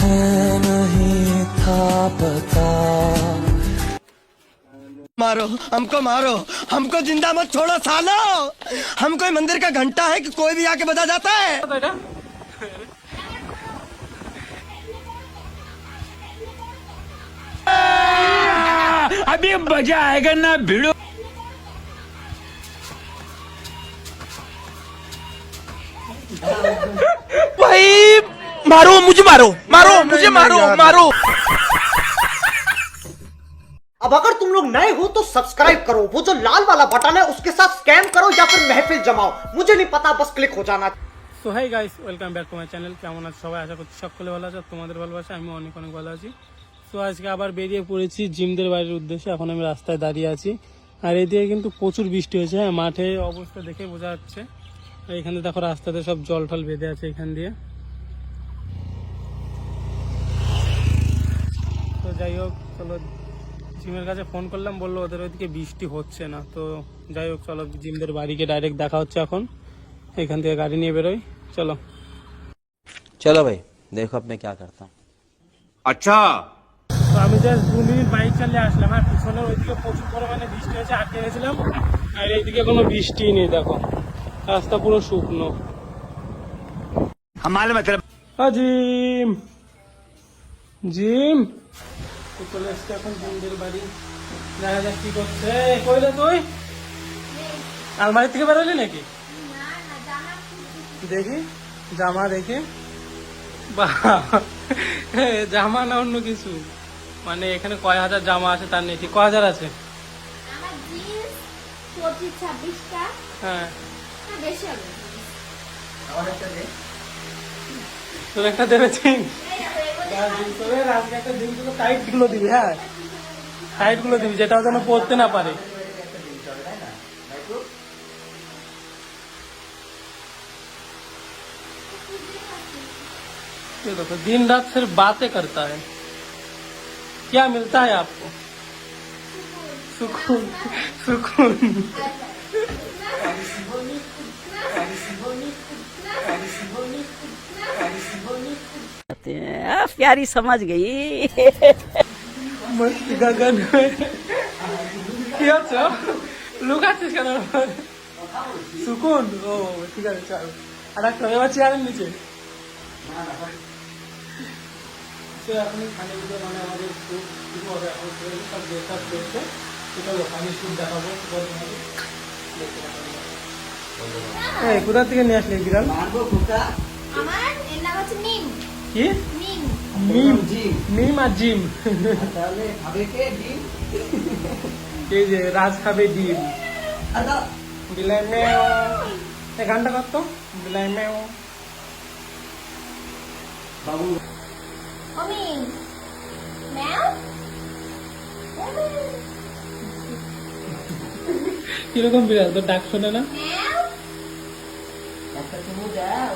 नहीं था पता। मारो हमको, मारो हमको, जिंदा मत छोड़ो सालो। हम कोई मंदिर का घंटा है कि कोई भी आके बजा जाता है। अभी मजा आएगा ना भिड़ो। भाई मारो मुझे, मारो मारो मुझे, मारो मारो। अब अगर तुम लोग नए हो तो सब्सक्राइब करो, वो जो लाल वाला बटन है उसके साथ स्कैम करो या फिर महफिल जमाओ, मुझे नहीं पता, बस क्लिक हो जाना। So hi guys, welcome back to my channel. কেমন আছে সবাই? আশা করছি সকলে ভালো আছে। তোমাদের ভালোবাসা আমি অনেক অনেক ভালো আছি। সো আজকে আবার বেরিয়ে পড়েছি জিমদের বাড়ির উদ্দেশ্যে। এখন আমি রাস্তায় দাঁড়িয়ে আছি, আর এদিকে কিন্তু প্রচুর বৃষ্টি হয়েছে। হ্যাঁ, মাঠে অবস্থা দেখে বোঝা যাচ্ছে। এখানে দেখো রাস্তাতে সব জল টল বেঁধে আছে এখান দিয়ে। তো যাই হোক, চলো জিমের কাছে ফোন করলাম, বললো ওদের ওইদিকে বৃষ্টি হচ্ছে না। তো যাই হোক, চলো জিমদের বাড়িকে ডাইরেক্ট দেখা হচ্ছে এখন। এখান থেকে গাড়ি নিয়ে বেরোই, চলো। चलो भाई देखो अब मैं क्या करता हूँ। अच्छा তো আমি জাস্ট 2 মিনিট বাইক চালিয়ে আসলাম, আর পিছনের ওইদিকে প্রচুর পরিমাণে বৃষ্টি হয়েছে, আটকে গেছিলাম। আর এইদিকে কোনো বৃষ্টি নেই, দেখো রাস্তা পুরো শুকনো। हमारे मतलब জিম জিম তো চলে এসছে এখন জিমদের বাড়ি। দেখা যাক কি করছে। কইলে তুই আলমারি থেকে বেরোলি নাকি? দেখি জামা, দেখি বাহ, জামা না অন্য কিছু? মানে এখানে কয় হাজার জামা আছে তার নেই, ঠিক কয় হাজার আছে? আমার জিন্স 25-26টা। হ্যাঁ, বেশি হবে। তোর একটা দেবে জিন্স? আজকে একটা জিন্স গুলো টাইট গুলো দিবি। হ্যাঁ, টাইট গুলো দিবি, যেটা যেন পরতে না পারে। ये देखो, दिन रात सिर्फ बातें करता है। क्या मिलता है आपको? सुकून सुकून। प्यारी समझ गई। मस्त गगन কি আছো? লুকাচ্ছিস কেন? সুকুন। ও ঠিক আছে, চল। আর একটা এবার চেয়ারের নিচে। তো এখন খানিকটা মানে আমাদের স্যুপ শুরু হবে। এখন সব ব্রেকআপ করছে, সেটা আমি স্যুপ দেখাবো। এই কোথা থেকে নিয়ে আসলে বিড়াল? আমার এর নাম হচ্ছে মিম। কি? মিম। মিম মিম আর জিম। তাহলে খাবে কে ডিম? এই যে রাজ খাবে ডিম। বিলাই মেও। এই গানটা করতো, বিলাই মেও। বাবু ও মিম। ম্যাও। কিরকম বিড়াল, তোর ডাক শোনে না? ম্যাও। একটা চুমু দাও।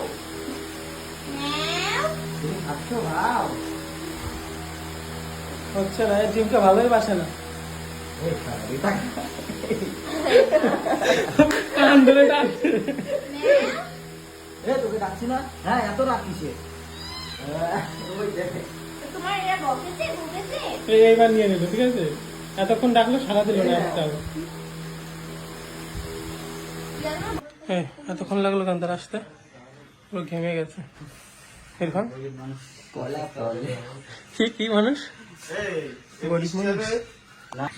ম্যাও। তুমি খাচ্ছো? ভাও হচ্ছে না, জিমকে ভালোই বাসে না। কান ধরে ডাকছে। তোকে ডাকছি না? হ্যাঁ, এত রাখিসে। তোমার এরা বকেছে, বকেছে। এইবার নিয়ে নিল, ঠিক আছে? এতক্ষণ ডাকলো, সারা দিল না একটাও। এতক্ষণ লাগলো কান্তার আসতে, পুরো ঘেমে গেছে। এরকম কি মানুষ, গরিব মানুষ।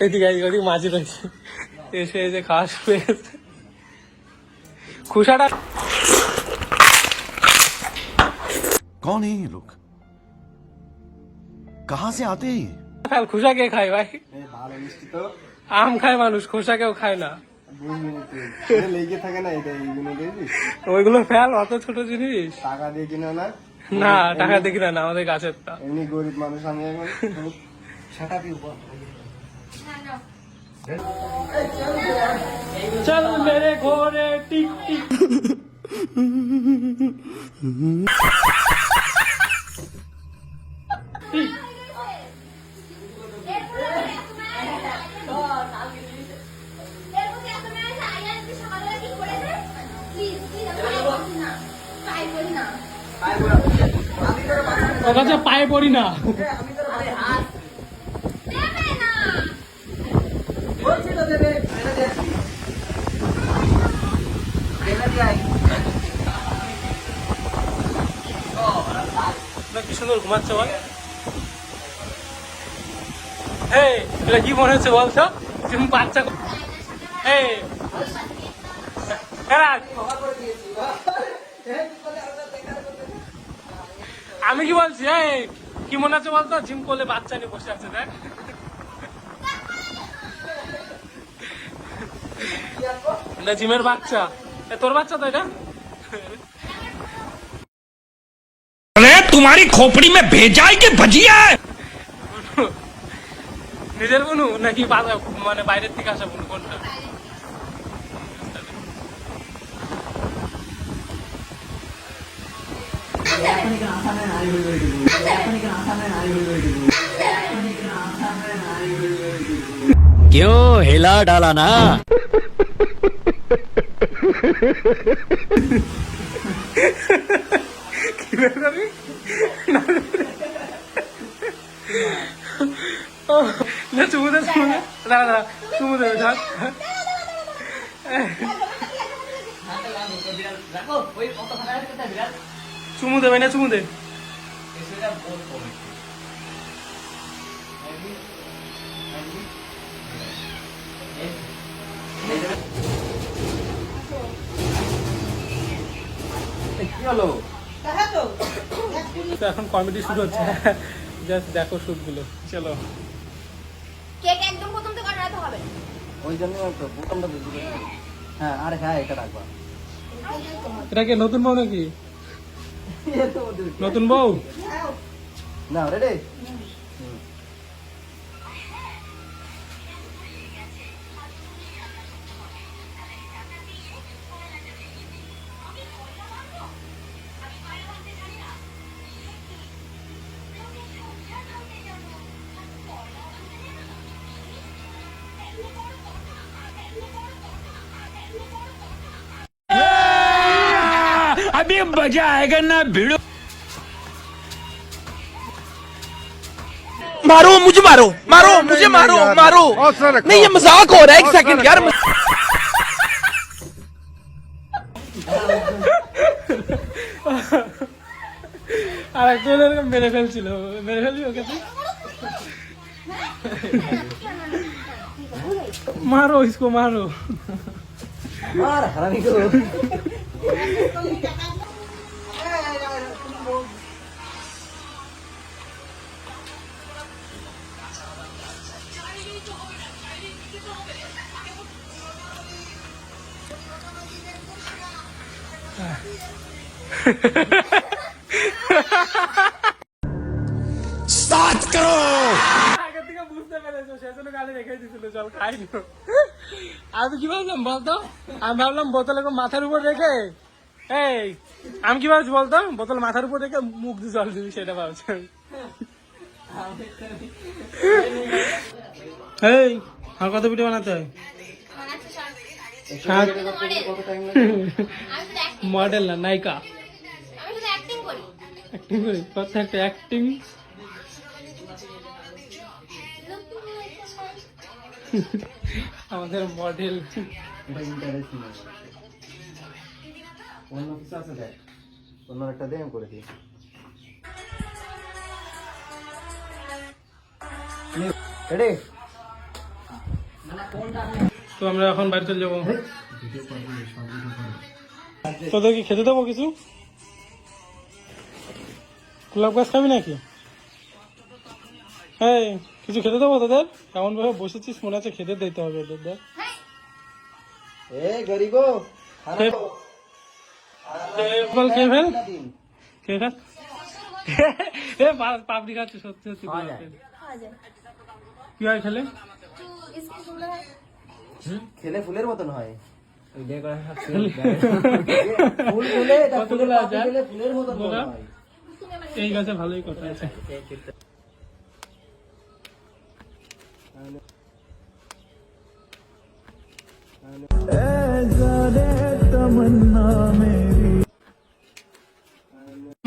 এদিকে ওদিকে মাঝি রয়েছে, এসে এসে খাওয়া শুরু গেছে। খুশাটা कौन है ये लोग? कहाँ से आते हैं? ফেল খোসা কে খায় ভাই? আম খায় মানুষ, খোসা কেউ খায় না। ওইগুলো ফেল, অত ছোট জিনিস। টাকা দিয়ে কিনো না? না, টাকা দেখি না, আমাদের গাছের তা। এমনি গরিব মানুষ আমি এখন। চল মেরে ঘরে টিক টিক। ওর কাছে পায়ে পড়ি না। দেবে না। কি সুন্দর ঘুমাচ্ছে বল। এই এটা কি মনে হচ্ছে বলছো তুমি বাচ্চা এই আমি কি বলছি এই কি মনে হচ্ছে বলতো জিম করলে বাচ্চা নিয়ে বসে আছে দেখ এটা জিমের বাচ্চা তোর বাচ্চা তো এটা अरे तुम्हारी खोपड़ी में भेजा है कि भजिया है নিজের বুনু নাকি মানে বাইরের থেকে আসা বুনু কোনটা क्यों हिला डाला ना না চুমু দে দাঁড়া দাঁড়া চুমু দেবে চুমু দেবে না চুমু দে তো এখন কমেডি শুরু হচ্ছে জাস্ট দেখো শুট গুলো চলো কেক একদম প্রথম থেকে কাটাতে হবে। ওই জন্য তো বোতামটা দিতে হ্যাঁ আরে হ্যাঁ এটা রাখবা এটা কি নতুন বউ নাকি নতুন বউ না রেডি अभी मजा आएगा ना भिड़ो मारो मुझे मारो मारो मुझे मारो मारो नहीं ये मजाक हो रहा है एक सेकंड यार আর একজন এরকম মেরে ফেলছিল মেরে ফেলবি ওকে তুই मारो इसको मारो मार हरामी को स्टार्ट करो আগে থেকে বুঝতে পেরেছো সেজন্য গালি রেখে দিছিল চল খাই নিও আমি কি ভাবলাম বলতো আমি ভাবলাম বোতল এরকম মাথার উপর রেখে এই আমি কি ভাবছি বলতো বোতল মাথার উপর রেখে মুখ দিয়ে জল দিবি সেটা ভাবছি এই আর কত ভিডিও বানাতে হয় মডেল না নায়িকা আমি শুধু অ্যাক্টিং করি। অ্যাক্টিং করি কত একটা অ্যাক্টিং আমাদের মডেল অন্য কিছু আছে দেখ অন্য একটা দিয়ে আমি করে দিই রেডি তো আমরা এখন বাইরে চলে যাবো তোদের কি খেতে দেবো কিছু গোলাপ গাছ খাবি নাকি হ্যাঁ কিছু খেতে দেবো তোদের এমন ভাবে বসেছিস মনে হচ্ছে খেতে দিতে হবে ওদের দেখ এ গরিবো বল খেয়ে ফেল খেয়ে ফেল এ পাপড়ি খাচ্ছে সত্যি সত্যি কি হয় খেলে খেলে ফুলের মতন হয় কতগুলো আছে আর? ফুলের মতন বলো। হয় এই গাছে ভালোই কথা আছে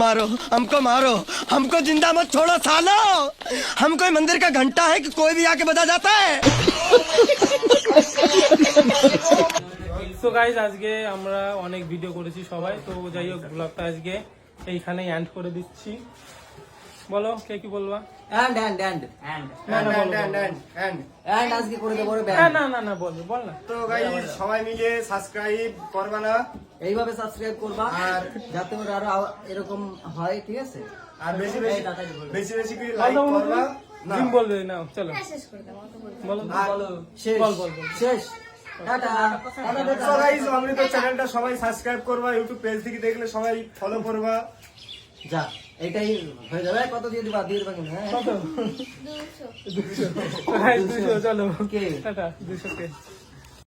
मारो हमको जिंदा मत छोड़ो सालो हम कोई मंदिर का घंटा है कि कोई भी आके बजा जाता है সো গাইজ আজকে আমরা অনেক ভিডিও করেছি সবাই, তো যাই হোক ব্লগটা আজকে এইখানেই এন্ড করে দিচ্ছি। বলো কে কি বলবা? এন্ড এন্ড এন্ড না না বলো, বলো। এন্ড আজকে করে দেবো রে না না না না বল বল না। तो गाइस সবাই মিলে সাবস্ক্রাইব করবা না এইভাবে সাবস্ক্রাইব করবা আর যাতে ওর আরো এরকম হয়, ঠিক আছে? আর বেশি বেশি করে লাইক করবা। জিম বলবে না, চলো শেষ করে দাও অত বলবো। বলো বলো শেষ বল বল বল। শেষ টাটা তো গাইস আমরা তো চ্যানেলটা সবাই সাবস্ক্রাইব করবা, ইউটিউব পেজ থেকে দেখলে সবাই ফলো করবা। যা এটাই হয়ে যাবে। কত দিয়ে দিবা? দিয়ে দিবা কিন্তু, হ্যাঁ? কত? 200 200 চলো Okay. টাটা 200 কে